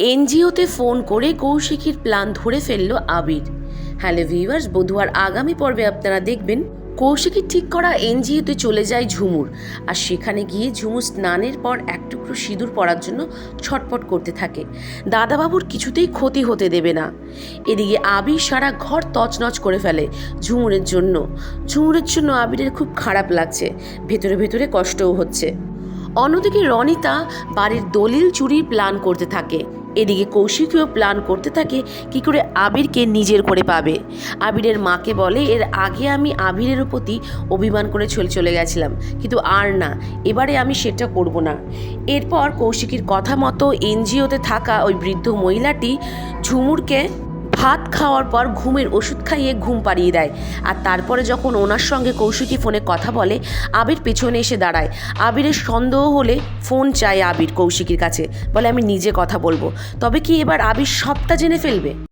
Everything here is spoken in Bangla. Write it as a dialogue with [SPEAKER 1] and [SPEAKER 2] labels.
[SPEAKER 1] এনজিওতে ফোন করে কৌশিকীর প্ল্যান ধরে ফেলল আবির। হ্যালো ভিউয়ার্স, বধুয়ার আগামী পর্বে আপনারা দেখবেন কৌশিকীর ঠিক করা এনজিওতে চলে যায় ঝুমুর, আর সেখানে গিয়ে ঝুমুর স্নানের পর এক টুকরো সিঁদুর পরার জন্য ছটপট করতে থাকে। দাদাবাবুর কিছুতেই ক্ষতি হতে দেবে না। এদিকে আবির সারা ঘর তছনছ করে ফেলে ঝুমুরের জন্য। আবিরের খুব খারাপ লাগছে, ভেতরে ভেতরে কষ্টও হচ্ছে। অন্যদিকে রনিতা বাড়ির দলিল চুরির প্ল্যান করতে থাকে। এদিকে কৌশিকীও প্ল্যান করতে থাকে কি করে আবিরকে নিজের করে পাবে। আবিরের মাকে বলে, এর আগে আমি আবিরের প্রতি অভিমান করে চলে গেছিলাম, কিন্তু আর না, এবারে আমি সেটা করব না। এরপর কৌশিকীর কথা মতো এনজিওতে থাকা ওই বৃদ্ধ মহিলাটি ঝুমুরকে ভাত খাওয়ার পর ঘুমের ওষুধ খাইয়ে ঘুম পাড়িয়ে দেয়। আর তারপরে যখন ওনার সঙ্গে কৌশিকী ফোনে কথা বলে, আবির পেছনে এসে দাঁড়ায়। আবিরের সন্দেহ হলে ফোন চায় আবির কৌশিকীর কাছে, বলে আমি নিজে কথা বলবো। তবে কি এবার আবির সবটা জেনে ফেলবে?